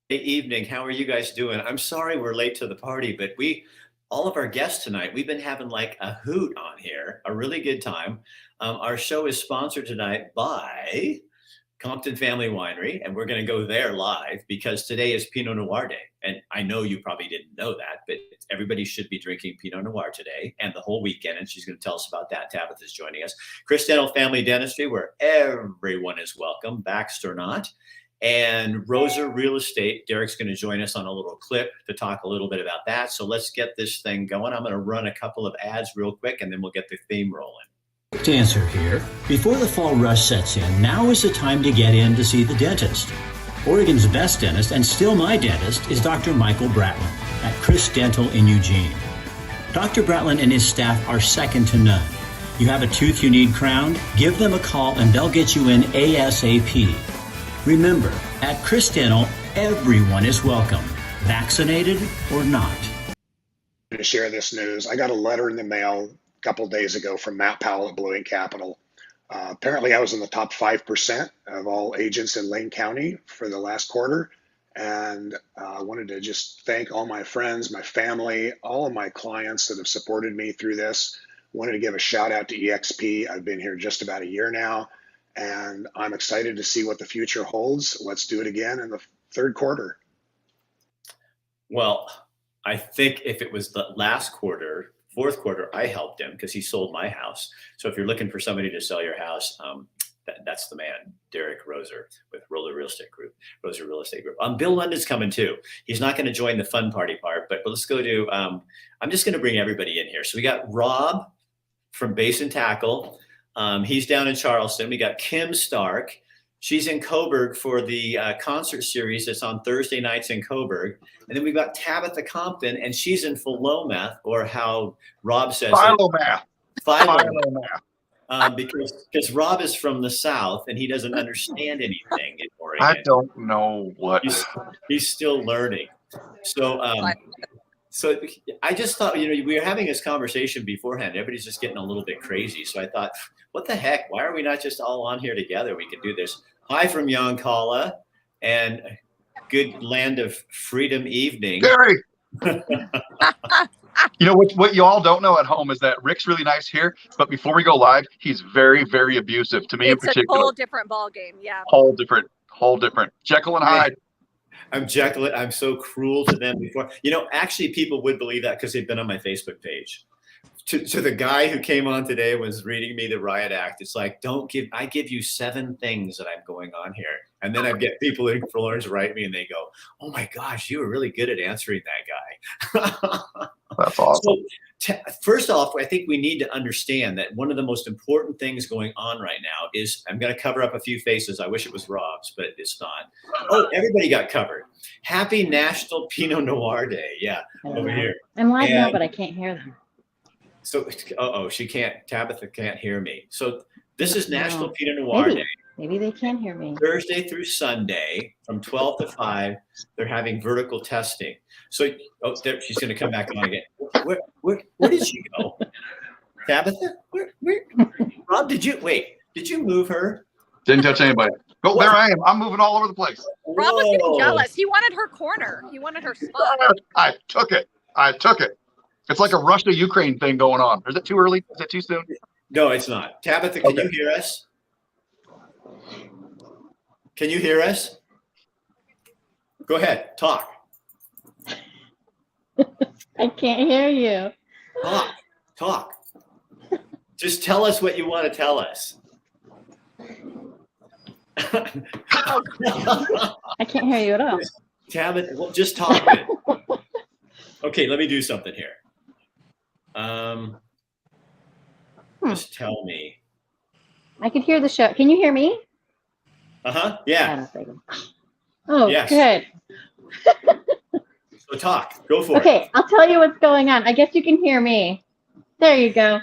evening. How are you guys doing? I'm sorry we're late to the party, but all of our guests tonight, we've been having like a hoot on here, a really good time. Our show is sponsored tonight by Compton Family Winery, and we're going to go there live because today is Pinot Noir Day. And I know you probably didn't know that, but everybody should be drinking Pinot Noir today and the whole weekend. And she's going to tell us about that. Tabitha's joining us. Chris Dental Family Dentistry, where everyone is welcome, Baxter not. And Rosa Real Estate. Derek's going to join us on a little clip to talk a little bit about that. So let's get this thing going. I'm going to run a couple of ads real quick, and then we'll get the theme rolling. Dancer here. Before the fall rush sets in, now is the time to get in to see the dentist. Oregon's best dentist, and still my dentist, is Dr. Michael Bratlin at Chris Dental in Eugene. Dr. Bratlin and his staff are second to none. You have a tooth you need crowned? Give them a call and they'll get you in ASAP. Remember, at Chris Dental, everyone is welcome, vaccinated or not. To share this news, I got a letter in the mail a couple days ago from Matt Powell at Blue Ink Capital. Apparently, I was in the top 5% of all agents in Lane County for the last quarter. And I wanted to just thank all my friends, my family, all of my clients that have supported me through this. Wanted to give a shout out to EXP. I've been here just about a year now, and I'm excited to see what the future holds. Let's do it again in the third quarter. Well, I think if it was the last quarter, fourth quarter, I helped him because he sold my house. So if you're looking for somebody to sell your house, that's the man, Derek Roser with Roller Real Estate Group, Roser Real Estate Group. Bill Lundun's coming too. He's not going to join the fun party part, but let's go to, I'm just going to bring everybody in here. So we got Rob from Base and Tackle. He's down in Charleston. We got Kim Stark. She's in Coburg for the concert series that's on Thursday nights in Coburg. And then we've got Tabitha Compton, and she's in Philomath, or how Rob says Philomath. Philomath. Because Rob is from the South, and he doesn't understand anything in Oregon. I don't know what. He's still learning. So I just thought, we were having this conversation beforehand. Everybody's just getting a little bit crazy. So I thought, what the heck? Why are we not just all on here together? We can do this. Hi from Yoncalla and good land of freedom evening. Gary! You know what you all don't know at home is that Rick's really nice here, but before we go live, he's very, very abusive to me in particular. It's a whole different ball game, yeah. Whole different. Jekyll and Hyde. I'm Jekyll. I'm so cruel to them before. Actually, people would believe that because they've been on my Facebook page. To the guy who came on today was reading me the riot act. It's like, I give you 7 things that I'm going on here. And then I get people in Florence write me and they go, oh my gosh, you were really good at answering that guy. That's awesome. So, first off, I think we need to understand that one of the most important things going on right now is, I'm going to cover up a few faces. I wish it was Rob's, but it's not. Oh, everybody got covered. Happy National Pinot Noir Day. Yeah, over here. I'm live now, but I can't hear them. So, Tabitha can't hear me. So this is National Pinot Noir Day. Maybe they can hear me. Thursday through Sunday from 12 to 5, they're having vertical testing. So, she's going to come back on again. Where did she go? Tabitha? Where? Rob, did you move her? Didn't touch anybody. Oh, there I am. I'm moving all over the place. Rob was getting jealous. He wanted her corner. He wanted her spot. I took it. It's like a Russia-Ukraine thing going on. Is it too early? Is it too soon? No, it's not. Tabitha, can you hear us? Can you hear us? Go ahead. Talk. I can't hear you. Talk. Just tell us what you want to tell us. I can't hear you at all. Tabitha, well, just talk. Okay, let me do something here. Just tell me. I could hear the show. Can you hear me? Yeah. Oh, yes. Good. So talk. Go for it. Okay, I'll tell you what's going on. I guess you can hear me. There you go.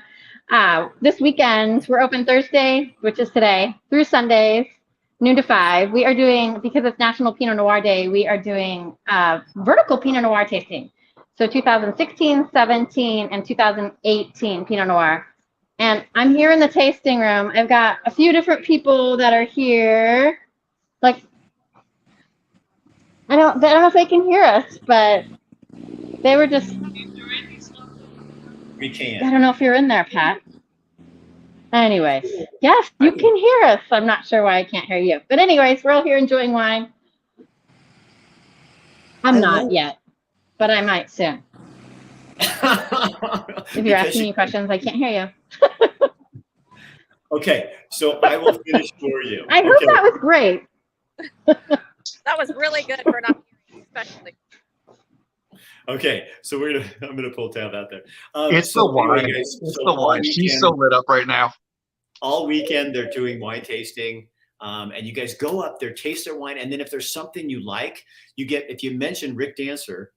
This weekend, we're open Thursday, which is today, through Sundays, noon to 5. We are doing, because it's National Pinot Noir Day, we are doing vertical Pinot Noir tasting. So 2016, 17, and 2018 Pinot Noir. And I'm here in the tasting room. I've got a few different people that are here. Like, I don't know if they can hear us, but they were just. We I can. don't know if you're in there, Pat. Anyways, yes, you can hear us. I'm not sure why I can't hear you. But anyways, we're all here enjoying wine. I'm not yet, but I might soon. If you're asking me questions, I can't hear you. Okay, so I will finish for you. I hope that was great. That was really good for not hearing, especially. Okay, so I'm gonna pull tab out there. It's the wine. It's the wine. She's so lit up right now. All weekend they're doing wine tasting, and you guys go up there, taste their wine, and then if there's something you like, you get. If you mention Rick Dancer,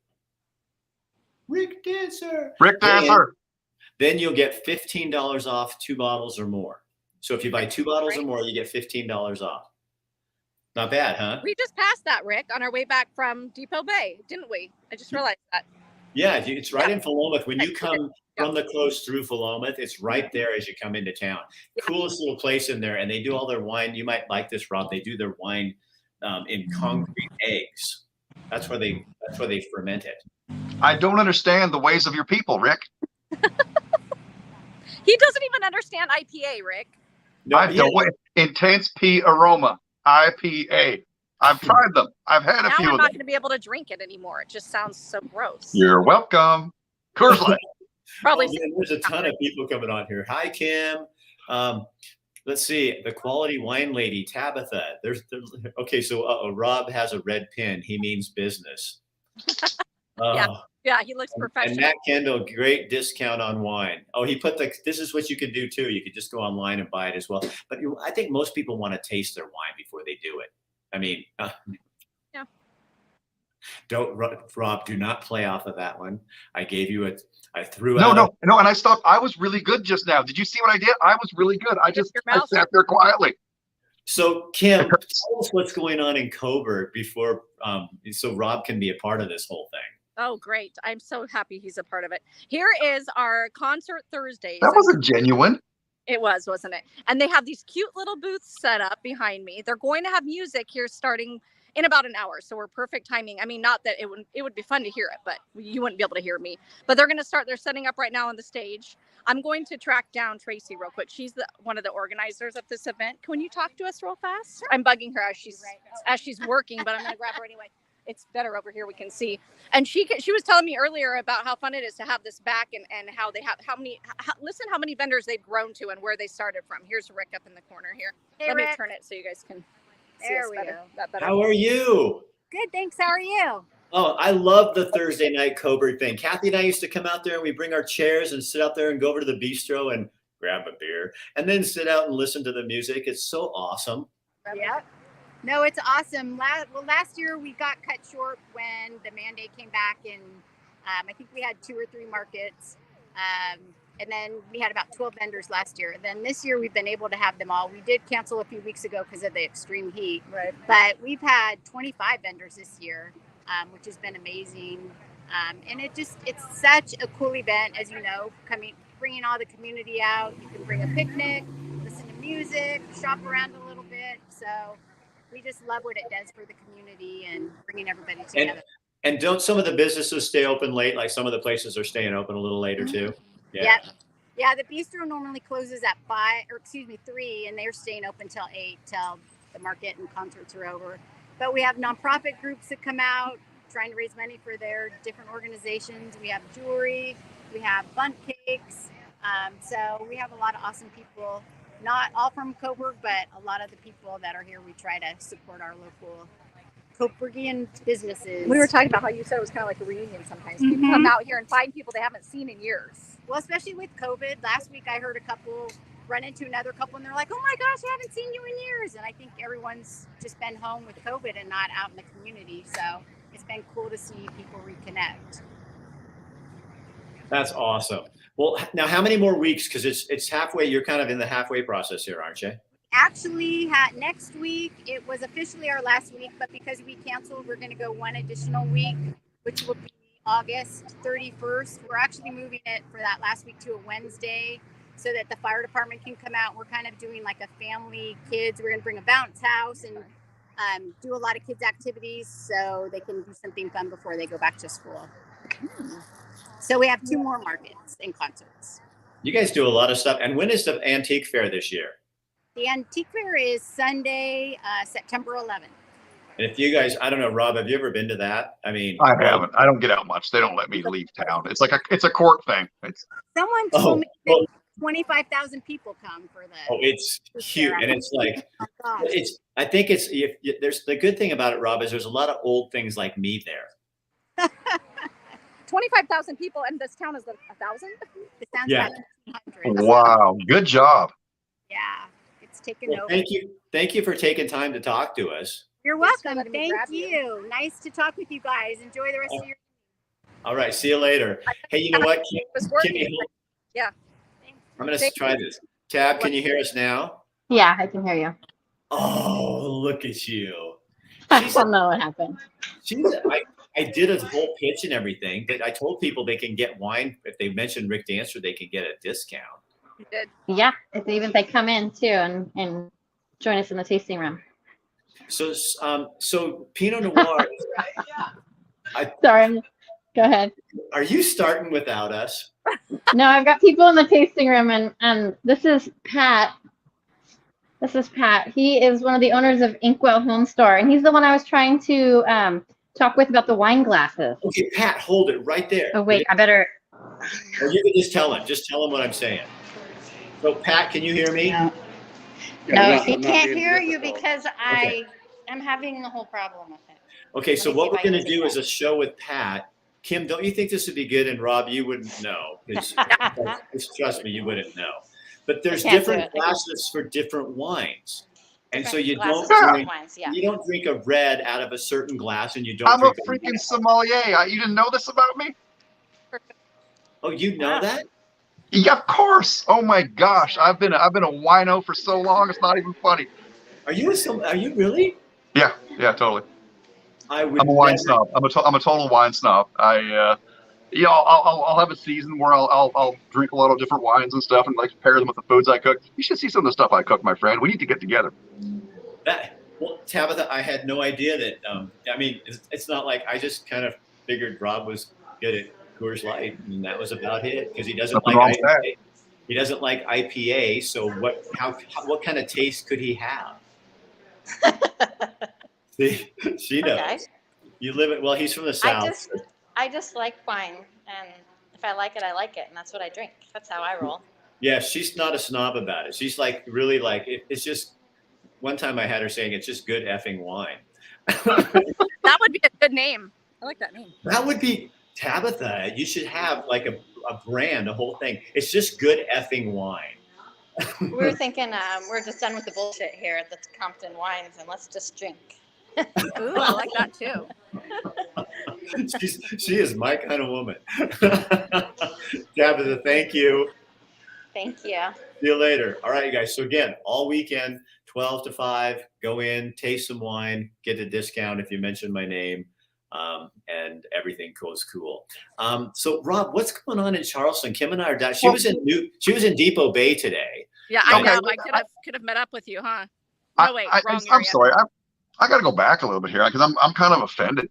then you'll get $15 off 2 bottles or more. So if you buy 2 bottles or more, you get $15 off. Not bad, huh? We just passed that, Rick, on our way back from Depot Bay, didn't we? I just realized that. Yeah, it's right in Philomath. When you come from the coast through Philomath, it's right there as you come into town. Coolest little place in there, and they do all their wine. You might like this, Rob. They do their wine in concrete eggs. That's where they ferment it. I don't understand the ways of your people, Rick. He doesn't even understand IPA, Rick. No, intense pea aroma. IPA. I've tried them. I've had a few Now I'm of not them. going to be able to drink it anymore. It just sounds so gross. You're welcome. Coors Light. Probably. There's a ton of people coming on here. Hi, Kim. Let's see. The quality wine lady, Tabitha. Okay, so Rob has a red pin. He means business. Yeah, he looks professional. And Matt Kendall, great discount on wine. Oh, he put this is what you could do too. You could just go online and buy it as well. But I think most people want to taste their wine before they do it. I mean, yeah. Rob, do not play off of that one. I gave you I threw No, out. No, and I stopped. I was really good just now. Did you see what I did? I was really good. I sat there quietly. So Kim, tell us what's going on in Coburg before, so Rob can be a part of this whole thing. Oh, great. I'm so happy he's a part of it. Here is our concert Thursdays. That wasn't genuine. It was, wasn't it? And they have these cute little booths set up behind me. They're going to have music here starting in about an hour. So we're perfect timing. I mean, not that it would be fun to hear it, but you wouldn't be able to hear me. But they're setting up right now on the stage. I'm going to track down Tracy real quick. She's one of the organizers of this event. Can you talk to us real fast? Sure. I'm bugging her as she's working, but I'm going to grab her anyway. It's better over here. We can see. And she was telling me earlier about how fun it is to have this back and how they have listen how many vendors they've grown to and where they started from. Here's Rick up in the corner here. Hey, Let Rick. me turn it so you guys can see There us we better. go. How are you? Good, thanks. How are you? Oh, I love the Thursday night Coburg thing. Kathy and I used to come out there and we bring our chairs and sit out there and go over to the bistro and grab a beer and then sit out and listen to the music. It's so awesome. Yeah. No, it's awesome. Last year we got cut short when the mandate came back, and I think we had 2 or 3 markets, and then we had about 12 vendors last year. And then this year we've been able to have them all. We did cancel a few weeks ago because of the extreme heat, right? But we've had 25 vendors this year, which has been amazing. And it's such a cool event, as you know, bringing all the community out. You can bring a picnic, listen to music, shop around a little bit. So we just love what it does for the community and bringing everybody together. And don't some of the businesses stay open late? Like some of the places are staying open a little later too. Yeah. Yeah. The bistro normally closes at 3, and they're staying open till 8 till the market and concerts are over. But we have nonprofit groups that come out trying to raise money for their different organizations. We have jewelry, we have bundt cakes. So we have a lot of awesome people. Not all from Coburg, but a lot of the people that are here, we try to support our local Coburgian businesses. We were talking about how you said it was kind of like a reunion sometimes. People come out here and find people they haven't seen in years. Well, especially with COVID. Last week I heard a couple run into another couple and they're like, oh my gosh, I haven't seen you in years. And I think everyone's just been home with COVID and not out in the community. So it's been cool to see people reconnect. That's awesome. Well, now how many more weeks? Because it's halfway. You're kind of in the halfway process here, aren't you? Actually, next week, it was officially our last week, but because we canceled, we're going to go 1 additional week, which will be August 31st. We're actually moving it for that last week to a Wednesday so that the fire department can come out. We're kind of doing like a family, kids. We're going to bring a bounce house and do a lot of kids activities so they can do something fun before they go back to school. So we have 2 more markets and concerts. You guys do a lot of stuff. And when is the antique fair this year? The antique fair is Sunday, September 11th. And if you guys, I don't know, Rob, have you ever been to that? I mean, I haven't. I don't get out much. They don't let me leave town. It's like it's a court thing. Someone told me that 25,000 people come for the. Oh, it's huge, and it's like oh my gosh. I think it's there's the good thing about it, Rob, is there's a lot of old things like me there. 25,000 people, and this town is 1,000. It sounds Yeah. about 200. Wow, good job. Yeah, it's taken Well, over. thank you for taking time to talk to us. You're Thanks for welcome. letting me Thank grab you. you. Nice to talk with you guys. Enjoy the rest of your. All right, see you later. Hey, you know what? It was working. Kimmy, Yeah. I'm gonna Thank try you. this. Tab, can you hear us now? Yeah, I can hear you. Oh, look at you. I She's don't know what happened. I did a whole pitch and everything, but I told people they can get wine if they mention Rick Dancer, they can get a discount. You did. Yeah, it's even they come in too and join us in the tasting room. So Pinot Noir. Sorry, go ahead. Are you starting without us? No, I've got people in the tasting room, and this is Pat. This is Pat. He is one of the owners of Inkwell Home Store, and he's the one I was trying to talk with about the wine glasses. Okay, Pat, hold it right there. Oh wait, I better. Or you can just tell him. Just tell him what I'm saying. So Pat, can you hear me? No, Yeah, he I'm not can't being hear you difficult. because I'm having the whole problem with it. Okay, so Let me what see we're if I going to can see do is that. a show with Pat. Kim, don't you think this would be good? And Rob, you wouldn't know. 'Cause trust me, you wouldn't know. But there's can't do different it. glasses for different wines. And so Different you glasses don't for drink, wines, yeah. you don't drink a red out of a certain glass, and you don't I'm a drink freaking sommelier. You didn't know this about me? Oh, you know Wow. that? Yeah, of course. Oh my gosh, I've been a wino for so long. It's not even funny. Are you really? Yeah, totally. I would I'm a wine never- snob. I'm a total wine snob. I'll have a season where I'll drink a lot of different wines and stuff, and like pair them with the foods I cook. You should see some of the stuff I cook, my friend. We need to get together. Well, Tabitha, I had no idea that. I mean, it's not like I just kind of figured Rob was good at Coors Light, and that was about it because he doesn't Nothing wrong with that. IPA. He doesn't like IPA. So what kind of taste could he have? See, she knows. Okay. You live it. Well, he's from the south. I just like wine, and if I like it, I like it, and that's what I drink. That's how I roll. Yeah, she's not a snob about it. She's like really like it's just. One time I had her saying it's just good effing wine. That would be a good name. I like that name. That would be Tabitha. You should have like a brand, a whole thing. It's just good effing wine. We were thinking we're just done with the bullshit here at the Compton Wines, and let's just drink. Ooh, I like that too. She is my kind of woman. Tabitha, thank you. Thank you. See you later. All right, you guys. So again, all weekend, 12 to 5, go in, taste some wine, get a discount if you mention my name, and everything goes cool. So Rob, what's going on in Charleston? Kim and I are down. She was in Depot Bay today. Yeah, I Okay. know. I could have met up with you, huh? No, wait, wrong I'm area. sorry. I got to go back a little bit here because I'm kind of offended.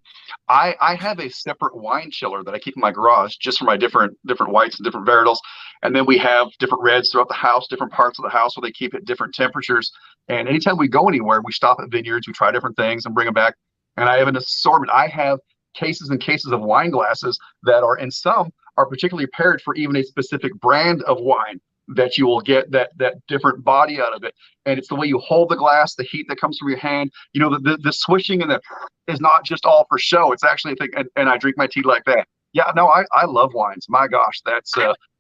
I have a separate wine chiller that I keep in my garage just for my different whites and different varietals. And then we have different reds throughout the house, different parts of the house where they keep at different temperatures. And anytime we go anywhere, we stop at vineyards, we try different things and bring them back. And I have an assortment. I have cases and cases of wine glasses that are, and some are particularly paired for even a specific brand of wine that you will get that different body out of it. And it's the way you hold the glass, the heat that comes from your hand. You know, the swishing and the is not just all for show. It's actually a thing. And I drink my tea like that. Yeah, no, I love wines. My gosh, that's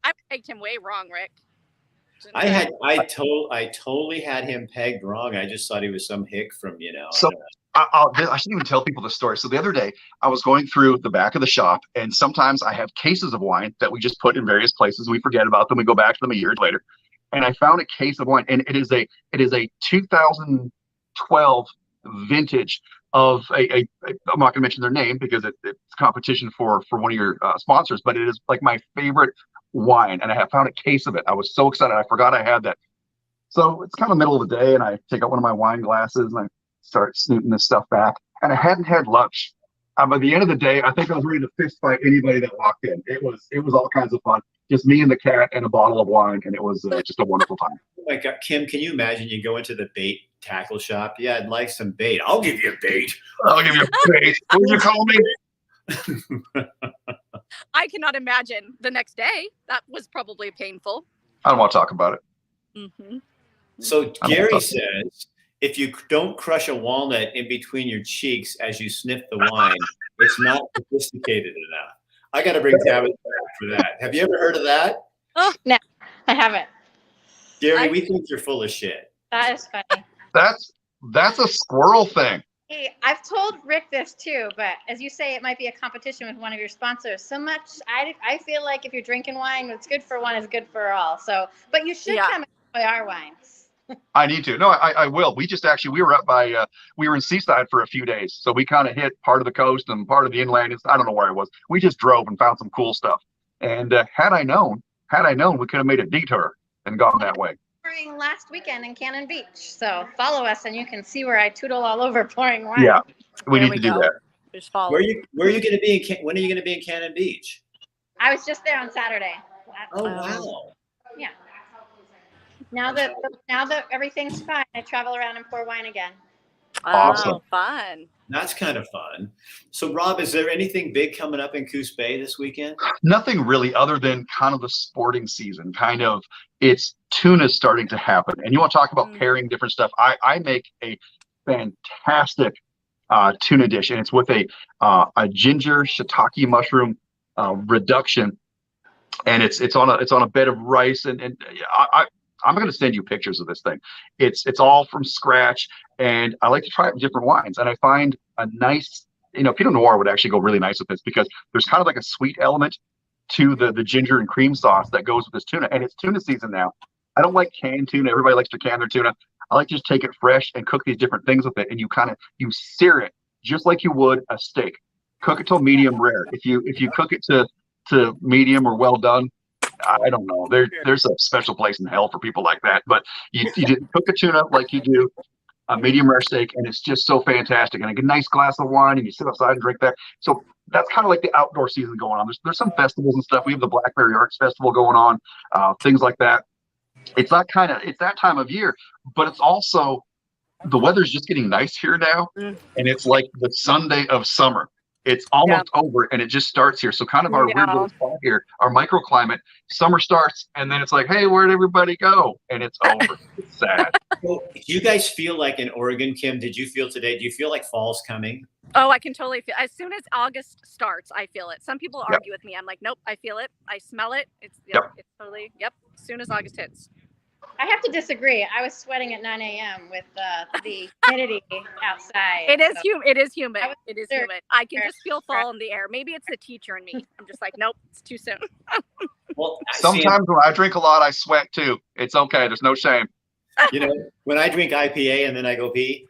I pegged him way wrong, Rick. I totally had him pegged wrong. I just thought he was some hick from, So I shouldn't even tell people the story. So the other day I was going through the back of the shop, and sometimes I have cases of wine that we just put in various places. We forget about them. We go back to them a year later. And I found a case of wine, and it is a 2012 vintage of a I'm not going to mention their name because it's competition for one of your sponsors, but it is like my favorite wine. And I have found a case of it. I was so excited. I forgot I had that. So it's kind of middle of the day, and I take out one of my wine glasses and I start snooting this stuff back. And I hadn't had lunch. By the end of the day, I think I was ready to fist fight anybody that walked in. It was all kinds of fun. Just me and the cat and a bottle of wine, and it was just a wonderful time. Oh my God, Kim, can you imagine you go into the bait tackle shop? Yeah, I'd like some bait. I'll give you a bait. I'll give you a bait. What did you call me? I cannot imagine the next day. That was probably painful. I don't want to talk about it. Mm-hmm. So Gary says, if you don't crush a walnut in between your cheeks as you sniff the wine, it's not sophisticated enough. I got to bring Tabitha back for that. Have you ever heard of that? Oh, no, I haven't. Gary, we think you're full of shit. That is funny. That's a squirrel thing. Hey, I've told Rick this too, but as you say, it might be a competition with one of your sponsors. So much, I feel like if you're drinking wine, what's good for one is good for all. So, but you should come and enjoy our wines. I need to. No, I will. We were up by, we were in Seaside for a few days. So we kind of hit part of the coast and part of the inland. I don't know where it was. We just drove and found some cool stuff. And had I known, we could have made a detour and gone that way. Last weekend in Cannon Beach. So follow us and you can see where I tootle all over pouring wine. Yeah, we need to do that. Just follow. Where are you going to be when are you going to be in Cannon Beach? I was just there on Saturday. Oh, wow. Yeah. Now that everything's fine, I travel around and pour wine again. Awesome. Oh, fun. That's kind of fun. So, Rob, is there anything big coming up in Coos Bay this weekend? Nothing really, other than kind of the sporting season. It's tuna's starting to happen. And you want to talk about pairing different stuff. I make a fantastic tuna dish, and it's with a ginger shiitake mushroom reduction, and it's on a bed of rice, and I'm going to send you pictures of this thing. It's all from scratch, and I like to try it with different wines. And I find a nice, Pinot Noir would actually go really nice with this because there's kind of like a sweet element to the ginger and cream sauce that goes with this tuna. And it's tuna season now. I don't like canned tuna. Everybody likes to can their tuna. I like to just take it fresh and cook these different things with it. And you sear it just like you would a steak. Cook it till medium rare. If you cook it to medium or well done, I don't know. There's a special place in hell for people like that. But you cook a tuna like you do a medium rare steak, and it's just so fantastic. And a nice glass of wine, and you sit outside and drink that. So that's kind of like the outdoor season going on. There's some festivals and stuff. We have the Blackberry Arts Festival going on, things like that. It's that time of year, but it's also the weather's just getting nice here now, and it's like the Sunday of summer. It's almost over, and it just starts here. So kind of our weird little spot here, our microclimate, summer starts, and then it's like, hey, where'd everybody go? And it's over. It's sad. So, do you guys feel like in Oregon, Kim, did you feel today, do you feel like fall's coming? Oh, I can totally feel as soon as August starts, I feel it. Some people argue with me. I'm like, nope, I feel it. I smell it. It's totally, as soon as August hits. I have to disagree. I was sweating at 9 a.m. with the humidity outside. It is humid. It is humid. I can just feel fall in the air. Maybe it's the teacher in me. I'm just like, nope, it's too soon. Well, sometimes when I drink a lot, I sweat too. It's okay. There's no shame. When I drink IPA and then I go pee.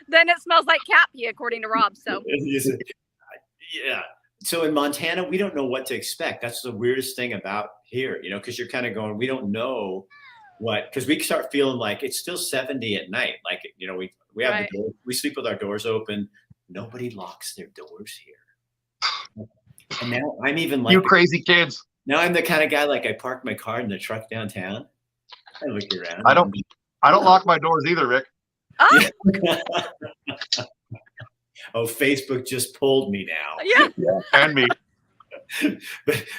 Then it smells like cat pee, according to Rob. So yeah. So in Montana, we don't know what to expect. That's the weirdest thing about here, because you're kind of going, we don't know because we start feeling like it's still 70 at night. Like, we have we sleep with our doors open. Nobody locks their doors here. And now I'm even like, you crazy kids. Now I'm the kind of guy, like I park my car in the truck downtown. I look around. I don't lock my doors either, Rick. Oh, Facebook just pulled me now. Yeah. And me.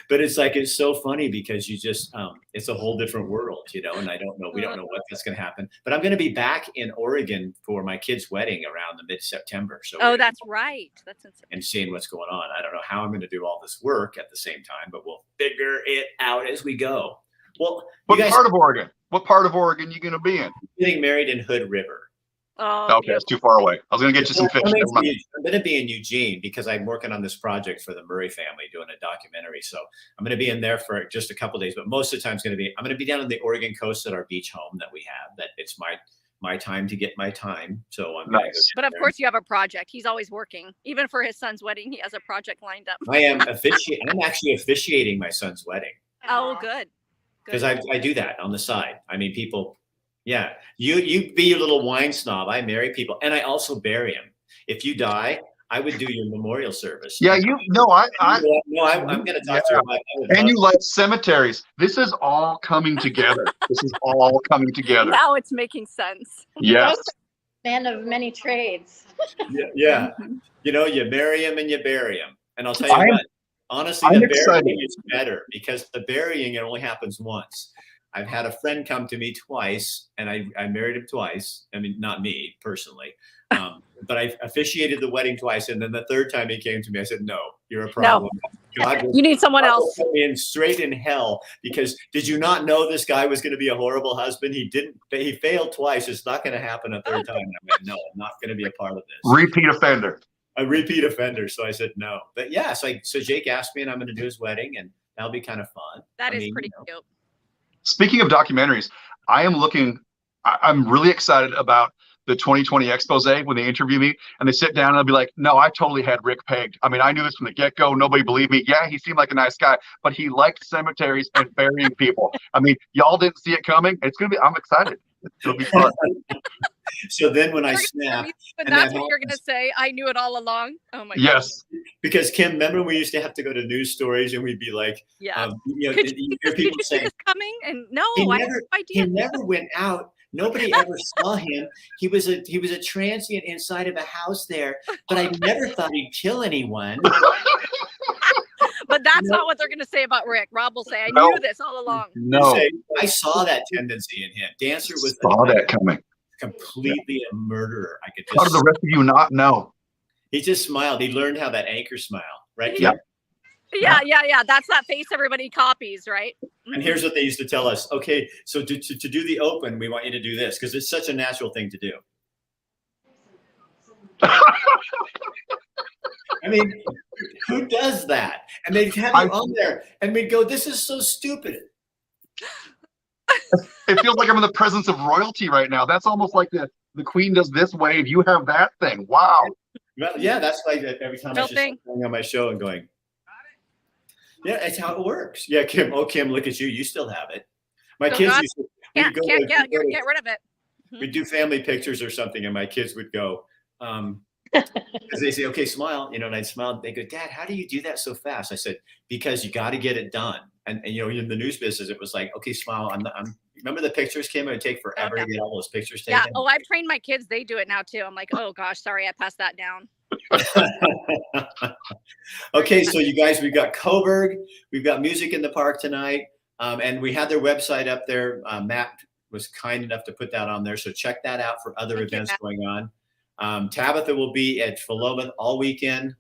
But it's like, it's so funny because you just, it's a whole different world, and I don't know, we don't know what's going to happen, but I'm going to be back in Oregon for my kid's wedding around the mid-September. So that's right. That's insane. And seeing what's going on. I don't know how I'm going to do all this work at the same time, but we'll figure it out as we go. Well, what part of Oregon you going to be in? Getting married in Hood River. Oh, okay, that's too far away. I was going to get you some fish. I'm going to be in Eugene because I'm working on this project for the Murray family, doing a documentary. So I'm going to be in there for just a couple of days, but most of the time I'm going to be down on the Oregon coast at our beach home that we have. That it's my time to get my time. So I'm nice. But of course, you have a project. He's always working. Even for his son's wedding, he has a project lined up. I'm actually officiating my son's wedding. Oh, good. Because I do that on the side. I mean, people. Yeah. You be your little wine snob. I marry people, and I also bury them. If you die, I would do your memorial service. Yeah, I'm going to talk to her about that. And you like cemeteries. This is all coming together. This is all coming together. Now it's making sense. Yes. Man of many trades. Yeah. You marry him and you bury him. And I'll tell you what, honestly, I'm the excited. burying is better because the burying, it only happens once. I've had a friend come to me twice, and I married him twice. I mean, not me personally, but I officiated the wedding twice. And then the third time he came to me, I said, "No, you're a problem. God You need someone will else." put me in straight in hell because did you not know this guy was going to be a horrible husband? He failed twice. It's not going to happen a third time." And I went, "No, I'm not going to be a part of this." Repeat offender. A repeat offender. So I said no. But yeah, so Jake asked me, and I'm going to do his wedding, and that'll be kind of fun. That is pretty cute. Speaking of documentaries, I'm really excited about the 2020 expose when they interview me and they sit down and they'll be like, "No, I totally had Rick pegged. I mean, I knew this from the get-go. Nobody believed me. Yeah, he seemed like a nice guy, but he liked cemeteries and burying people. I mean, y'all didn't see it coming. I'm excited. It'll be fun." So then when I snap, but that's what you're going to say. I knew it all along. Oh my God. Yes. Because Kim, remember we used to have to go to news stories and we'd be like, yeah. Could you hear people saying, coming? And no, I had no He idea. never went out. Nobody ever saw him. He was a transient inside of a house there, but I never thought he'd kill anyone. But that's not what they're going to say about Rick. Rob will say, "I knew this all along." No, I saw that tendency in him. Dancer was that coming. Completely a murderer. I could. How did the rest of you not know? He just smiled. He learned how that anchor smile, right? Yeah. Yeah. That's that face everybody copies, right? And here's what they used to tell us. Okay, so to do the open, we want you to do this because it's such a natural thing to do. I mean, who does that? And they'd have you on there, and we'd go, "This is so stupid." It feels like I'm in the presence of royalty right now. That's almost like the queen does this wave. You have that thing. Wow. Well, yeah, that's like every time I just going on my show and going, "Yeah, that's how it works." Yeah, Kim. Oh, Kim, look at you. You still have it. My kids used to can't get rid of it. We'd do family pictures or something, and my kids would go, because they say, "Okay, smile," and I'd smile. They go, "Dad, how do you do that so fast?" I said, "Because you got to get it done." And in the news business, it was like, "Okay, smile." Remember the pictures, Kim? It would take forever to get all those pictures taken. Yeah. Oh, I've trained my kids. They do it now too. I'm like, "Oh gosh, sorry, I passed that down." Okay, so you guys, we've got Coburg. We've got music in the park tonight, and we had their website up there. Matt was kind enough to put that on there, so check that out for other events going on. Tabitha will be at Philomath all weekend,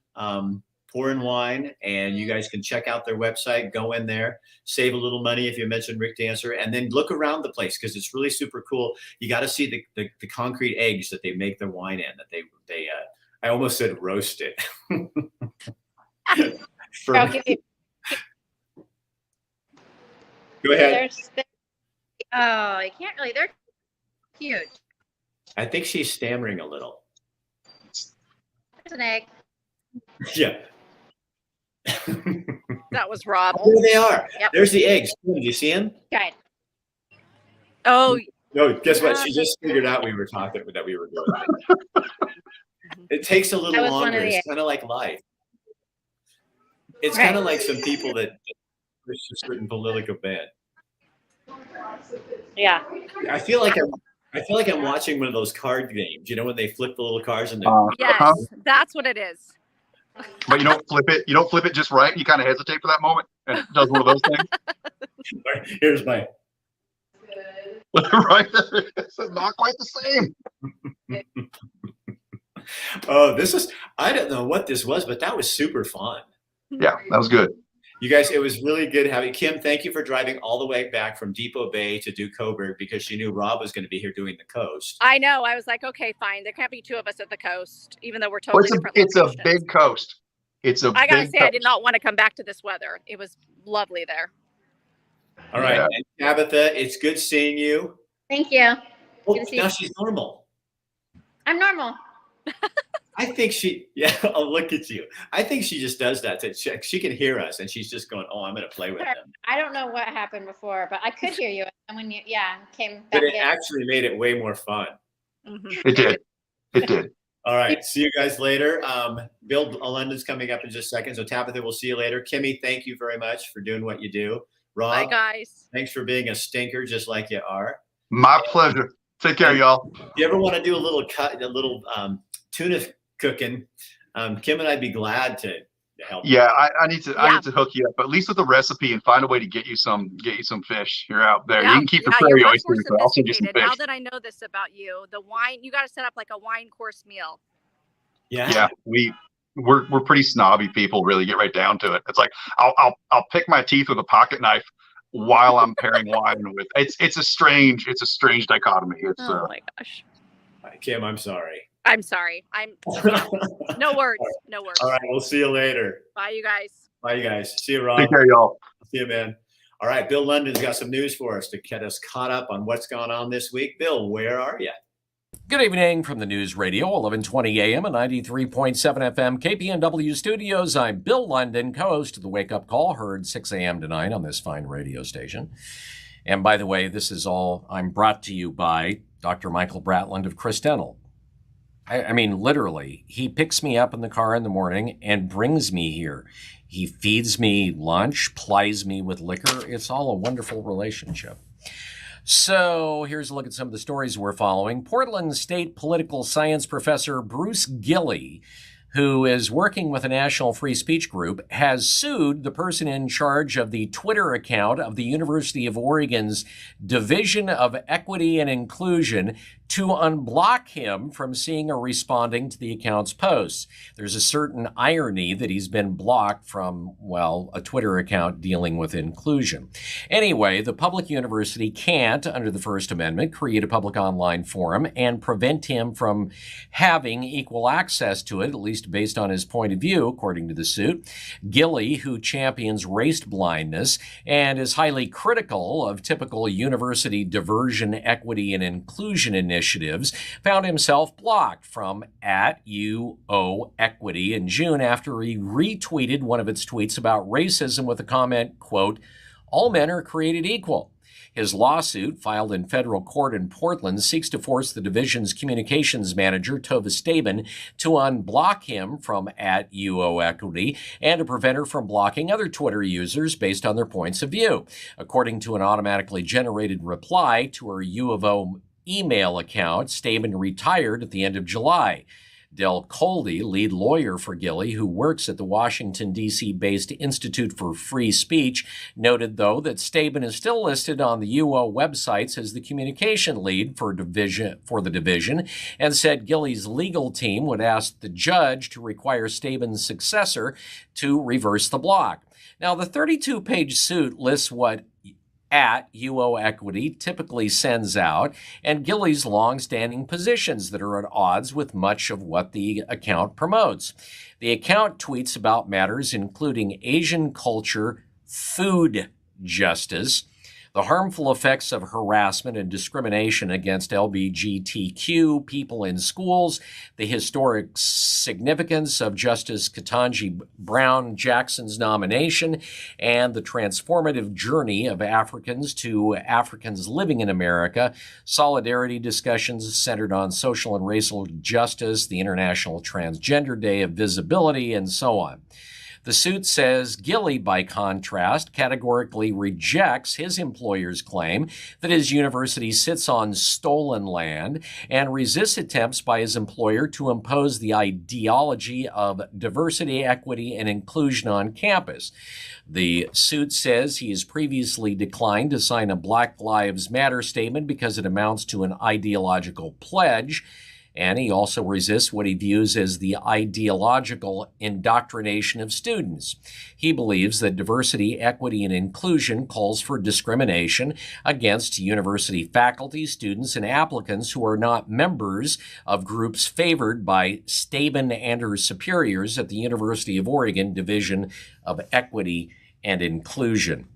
pouring wine, and you guys can check out their website, go in there, save a little money if you mention Rick Dancer, and then look around the place because it's really super cool. You got to see the concrete eggs that they make their wine in, that they I almost said roast it. Go ahead. Oh, you can't really, they're huge. I think she's stammering a little. There's an egg. Yeah. That was Rob. There they are. Yep. There's the eggs. Did you see them? Okay. Oh. No, guess what? She just figured out we were talking, that we were doing. It takes a little longer. It's kind of like life. It's kind of like some people that push a certain political bed. Yeah. I feel like I'm watching one of those card games. When they flip the little cards and yes, that's what it is. But you don't flip it. You don't flip it just right. You kind of hesitate for that moment, and it does one of those things. Here's my. Right, it's not quite the same. Oh, I don't know what this was, but that was super fun. Yeah, that was good. You guys, it was really good having Kim. Thank you for driving all the way back from Depot Bay to do Coburg because she knew Rob was going to be here doing the coast. I know. I was like, okay, fine. There can't be two of us at the coast, even though we're totally different. It's a big coast. I gotta say, I did not want to come back to this weather. It was lovely there. All right, and Tabitha, it's good seeing you. Thank you. Oh, now she's normal. I'm normal. I think yeah, oh, look at you. I think she just does that. She can hear us and she's just going, oh, I'm going to play with them. I don't know what happened before, but I could hear you. And when you, came back But it in. actually made it way more fun. It did. It did. All right. See you guys later. Bill Lundun's coming up in just a second. So Tabitha, we'll see you later. Kimmy, thank you very much for doing what you do. Rob, Bye, guys. thanks for being a stinker just like you are. My pleasure. Take care, y'all. If you ever want to do a little tuna cooking, Kim and I'd be glad to help. Yeah, I need to hook you up, at least with the recipe, and find a way to get you some fish. You're out there. Yeah, You can keep your you're prairie much more oysters, but I'll send you some sophisticated. fish. Now that I know this about you, the wine, you got to set up like a wine course meal. Yeah. We're pretty snobby people. Really get right down to it. It's like I'll pick my teeth with a pocket knife while I'm pairing wine with. It's a strange dichotomy. It's Oh my gosh. Kim, I'm sorry. I'm sorry. No words. No words. All right, we'll see you later. Bye, you guys. Bye, you guys. See you, Rob. Take care, y'all. See you, man. All right, Bill Lundun's got some news for us to get us caught up on what's gone on this week. Bill, where are you? Good evening from the News Radio, 1120 a.m. and 93.7 FM KPNW studios. I'm Bill Lundun, co-host of The Wake Up Call, heard 6 a.m. to 9 on this fine radio station. And by the way, this is all I'm brought to you by Dr. Michael Bratland of Chris Dental. I mean, literally, he picks me up in the car in the morning and brings me here. He feeds me lunch, plies me with liquor. It's all a wonderful relationship. So here's a look at some of the stories we're following. Portland State political science professor Bruce Gilley, who is working with a national free speech group, has sued the person in charge of the Twitter account of the University of Oregon's Division of Equity and Inclusion to unblock him from seeing or responding to the account's posts. There's a certain irony that he's been blocked from, well, a Twitter account dealing with inclusion. Anyway, the public university can't, under the First Amendment, create a public online forum and prevent him from having equal access to it, at least based on his point of view, according to the suit. Gilley, who champions race blindness and is highly critical of typical university diversion, equity, and inclusion initiatives, found himself blocked from @UO-Equity in June after he retweeted one of its tweets about racism with the comment, quote, "All men are created equal." His lawsuit, filed in federal court in Portland, seeks to force the division's communications manager, Tova Stabin, to unblock him from @UO-Equity and to prevent her from blocking other Twitter users based on their points of view. According to an automatically generated reply to her U of O email account, Stabin retired at the end of July. Del Coldy, lead lawyer for Gilley, who works at the Washington, D.C.-based Institute for Free Speech, noted, though, that Stabin is still listed on the UO websites as the communication lead for the division, and said Gilley's legal team would ask the judge to require Stabin's successor to reverse the block. Now, the 32-page suit lists what @UO-Equity typically sends out, and Gilley's long-standing positions that are at odds with much of what the account promotes. The account tweets about matters including Asian culture, food justice, the harmful effects of harassment and discrimination against LGBTQ people in schools, the historic significance of Justice Ketanji Brown Jackson's nomination, and the transformative journey of Africans to Africans living in America, solidarity discussions centered on social and racial justice, the International Transgender Day of Visibility, and so on. The suit says Gilley, by contrast, categorically rejects his employer's claim that his university sits on stolen land and resists attempts by his employer to impose the ideology of diversity, equity, and inclusion on campus. The suit says he has previously declined to sign a Black Lives Matter statement because it amounts to an ideological pledge. And he also resists what he views as the ideological indoctrination of students. He believes that diversity, equity, and inclusion calls for discrimination against university faculty, students, and applicants who are not members of groups favored by Stabin and her superiors at the University of Oregon Division of Equity and Inclusion.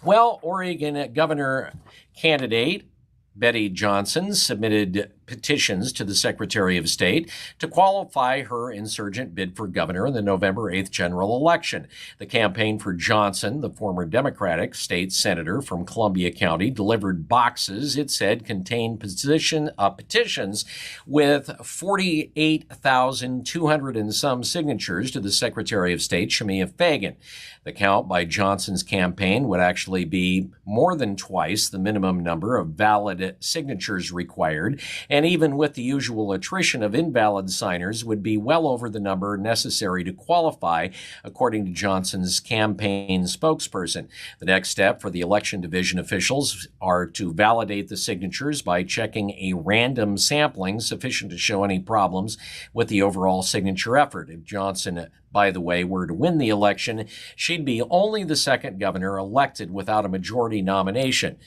Well, Oregon governor candidate Betty Johnson submitted petitions to the Secretary of State to qualify her insurgent bid for governor in the November 8th general election. The campaign for Johnson, the former Democratic state senator from Columbia County, delivered boxes it said contained petitions with 48,200 and some signatures to the Secretary of State, Shemia Fagan. The count by Johnson's campaign would actually be more than twice the minimum number of valid signatures required, and even with the usual attrition of invalid signers, would be well over the number necessary to qualify, according to Johnson's campaign spokesperson. The next step for the election division officials are to validate the signatures by checking a random sampling sufficient to show any problems with the overall signature effort. If Johnson, by the way, were to win the election, she'd be only the second governor elected without a majority nomination.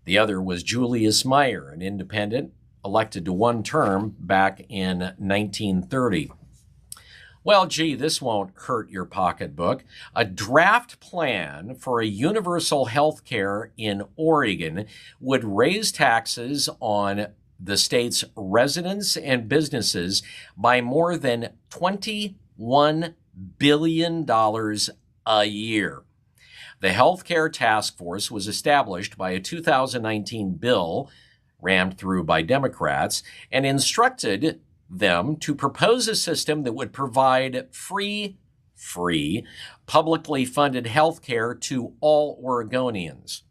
The other was Julius Meyer, an independent, elected to one term back in 1930. Well, gee, this won't hurt your pocketbook. A draft plan for a universal health care in Oregon would raise taxes on the state's residents and businesses by more than $21 billion a year. The Healthcare Task Force was established by a 2019 bill rammed through by Democrats and instructed them to propose a system that would provide free, publicly funded health care to all Oregonians.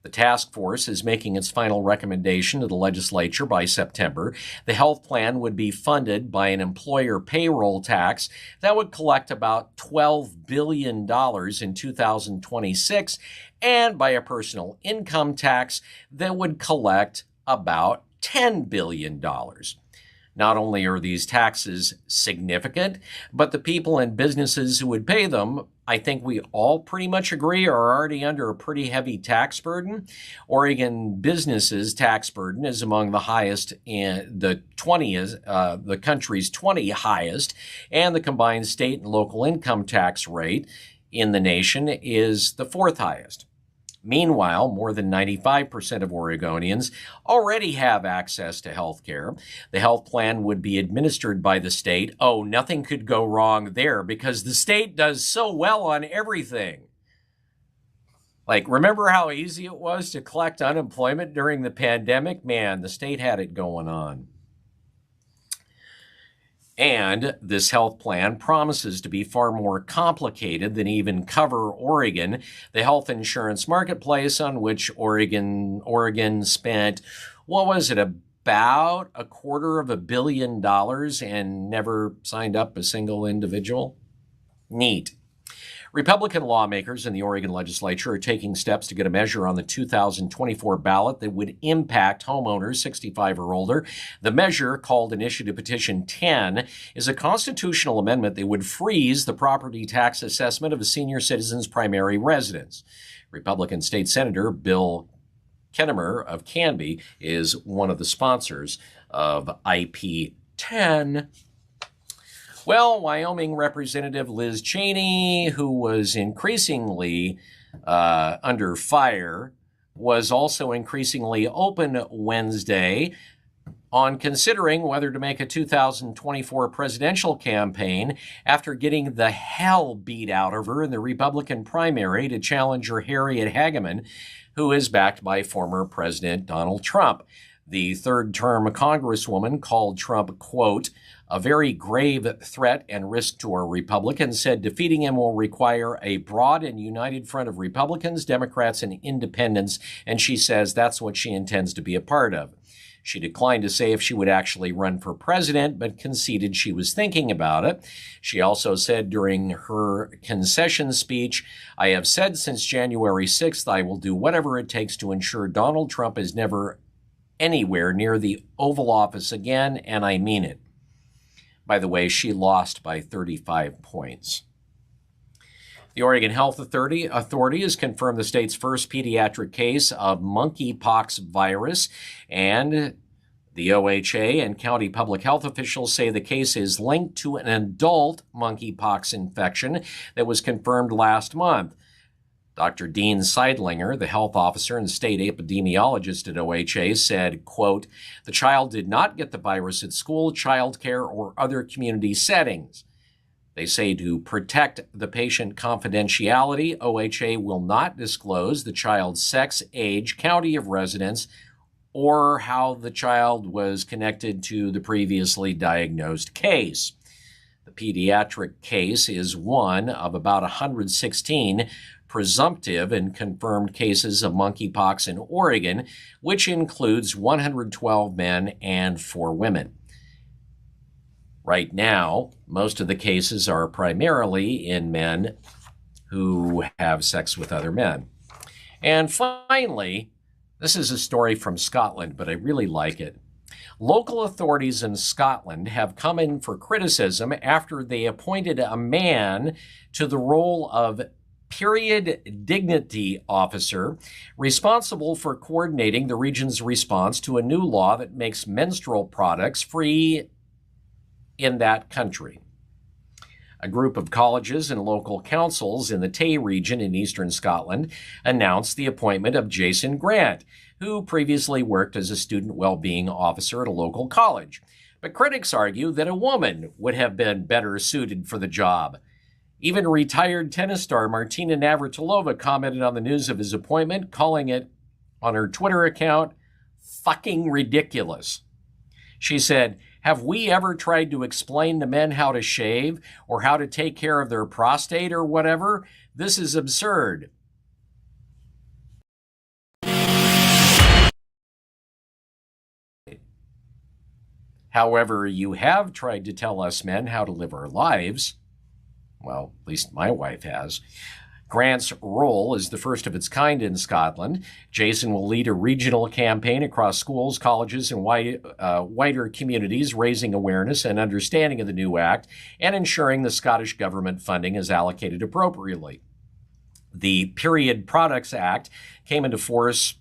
The task force is making its final recommendation to the legislature by September. The health plan would be funded by an employer payroll tax that would collect about $12 billion in 2026 and by a personal income tax that would collect about $10 billion. Not only are these taxes significant, but the people and businesses who would pay them, I think we all pretty much agree, are already under a pretty heavy tax burden. Oregon businesses' tax burden is among the highest in the country's 20 highest, and the combined state and local income tax rate in the nation is the fourth highest. Meanwhile, more than 95% of Oregonians already have access to health care. The health plan would be administered by the state. Oh, nothing could go wrong there because the state does so well on everything. Like, remember how easy it was to collect unemployment during the pandemic? Man, the state had it going on. And this health plan promises to be far more complicated than even Cover Oregon, the health insurance marketplace on which Oregon spent, what was it, about $250 million and never signed up a single individual? Neat. Republican lawmakers in the Oregon legislature are taking steps to get a measure on the 2024 ballot that would impact homeowners 65 or older. The measure, called Initiative Petition 10, is a constitutional amendment that would freeze the property tax assessment of a senior citizen's primary residence. Republican State Senator Bill Kennemer of Canby is one of the sponsors of IP 10. Well, Wyoming Representative Liz Cheney, who was increasingly under fire, was also increasingly open Wednesday on considering whether to make a 2024 presidential campaign after getting the hell beat out of her in the Republican primary to challenger Harriet Hageman, who is backed by former President Donald Trump. The third-term Congresswoman called Trump, quote, a very grave threat and risk to our republic, and said defeating him will require a broad and united front of Republicans, Democrats, and independents, and she says that's what she intends to be a part of. She declined to say if she would actually run for president, but conceded she was thinking about it. She also said during her concession speech, I have said since January 6th I will do whatever it takes to ensure Donald Trump is never anywhere near the Oval Office again, and I mean it. By the way, she lost by 35 points. The Oregon Health Authority has confirmed the state's first pediatric case of monkeypox virus, and the OHA and county public health officials say the case is linked to an adult monkeypox infection that was confirmed last month. Dr. Dean Seidlinger, the health officer and state epidemiologist at OHA, said, quote, "The child did not get the virus at school, childcare, or other community settings. They say to protect the patient confidentiality, OHA will not disclose the child's sex, age, county of residence, or how the child was connected to the previously diagnosed case." The pediatric case is one of about 116 presumptive and confirmed cases of monkeypox in Oregon, which includes 112 men and 4 women. Right now, most of the cases are primarily in men who have sex with other men. And finally, this is a story from Scotland, but I really like it. Local authorities in Scotland have come in for criticism after they appointed a man to the role of period dignity officer, responsible for coordinating the region's response to a new law that makes menstrual products free in that country. A group of colleges and local councils in the Tay region in eastern Scotland announced the appointment of Jason Grant, who previously worked as a student well-being officer at a local college. But critics argue that a woman would have been better suited for the job. Even retired tennis star Martina Navratilova commented on the news of his appointment, calling it, on her Twitter account, "fucking ridiculous." She said, "Have we ever tried to explain to men how to shave or how to take care of their prostate or whatever? This is absurd." However, you have tried to tell us men how to live our lives. Well, at least my wife has. Grant's role is the first of its kind in Scotland. Jason will lead a regional campaign across schools, colleges, and wider communities, raising awareness and understanding of the new act and ensuring the Scottish government funding is allocated appropriately. The Period Products Act came into force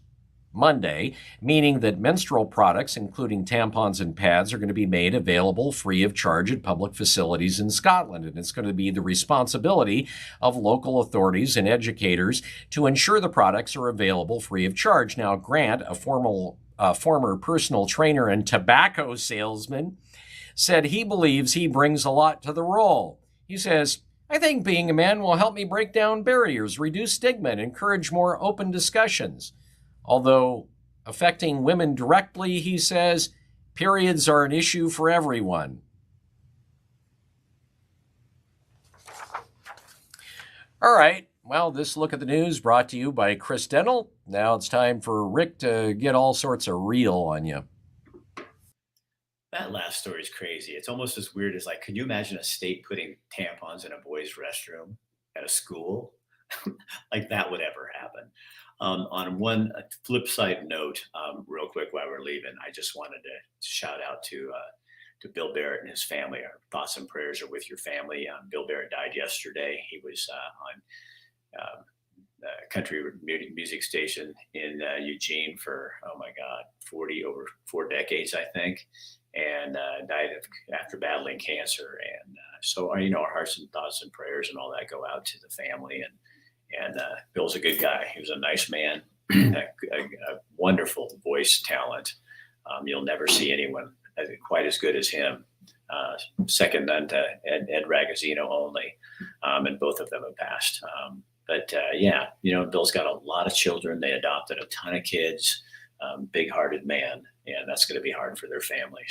Monday, meaning that menstrual products, including tampons and pads, are going to be made available free of charge at public facilities in Scotland. And it's going to be the responsibility of local authorities and educators to ensure the products are available free of charge. Now, Grant, a former personal trainer and tobacco salesman, said he believes he brings a lot to the role. He says, "I think being a man will help me break down barriers, reduce stigma, and encourage more open discussions. Although affecting women directly," he says, "periods are an issue for everyone." All right. Well, this look at the news brought to you by Chris Dental. Now it's time for Rick to get all sorts of real on you. That last story is crazy. It's almost as weird as, like, could you imagine a state putting tampons in a boys' restroom at a school? Like, that would ever happen. On one flip side note, real quick while we're leaving, I just wanted to shout out to Bill Barrett and his family. Our thoughts and prayers are with your family. Bill Barrett died yesterday. He was on country music station in Eugene for, oh my God, over 4 decades, I think, and died after battling cancer. And so, our hearts and thoughts and prayers and all that go out to the family. And Bill's a good guy. He was a nice man, a wonderful voice talent. You'll never see anyone quite as good as him. Second none to Ed Ragazzino only, and both of them have passed. But Bill's got a lot of children. They adopted a ton of kids. Big-hearted man, and that's going to be hard for their family.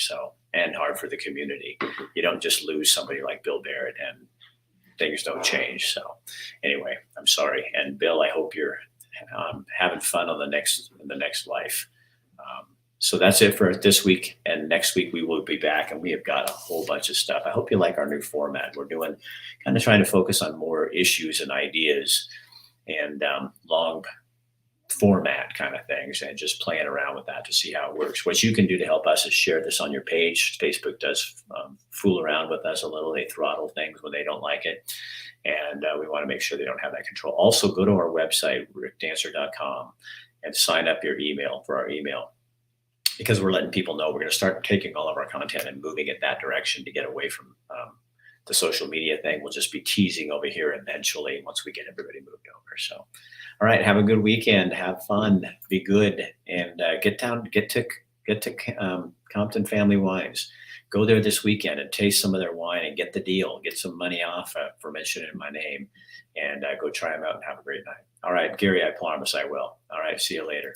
And hard for the community. You don't just lose somebody like Bill Barrett and things don't change. So anyway, I'm sorry. And Bill, I hope you're having fun in the next life. So that's it for this week. And next week we will be back, and we have got a whole bunch of stuff. I hope you like our new format. We're doing kind of trying to focus on more issues and ideas and long format kind of things, and just playing around with that to see how it works. What you can do to help us is share this on your page. Facebook does fool around with us a little. They throttle things when they don't like it. And we want to make sure they don't have that control. Also, go to our website, rickdancer.com, and sign up your email for our email, because we're letting people know we're going to start taking all of our content and moving it that direction to get away from the social media thing will just be teasing over here eventually once we get everybody moved over. So, all right, have a good weekend, have fun, be good, and get to Compton Family Wines. Go there this weekend and taste some of their wine and get the deal, get some money off for mentioning my name, and go try them out and have a great night. All right, Gary, I promise I will. All right, see you later.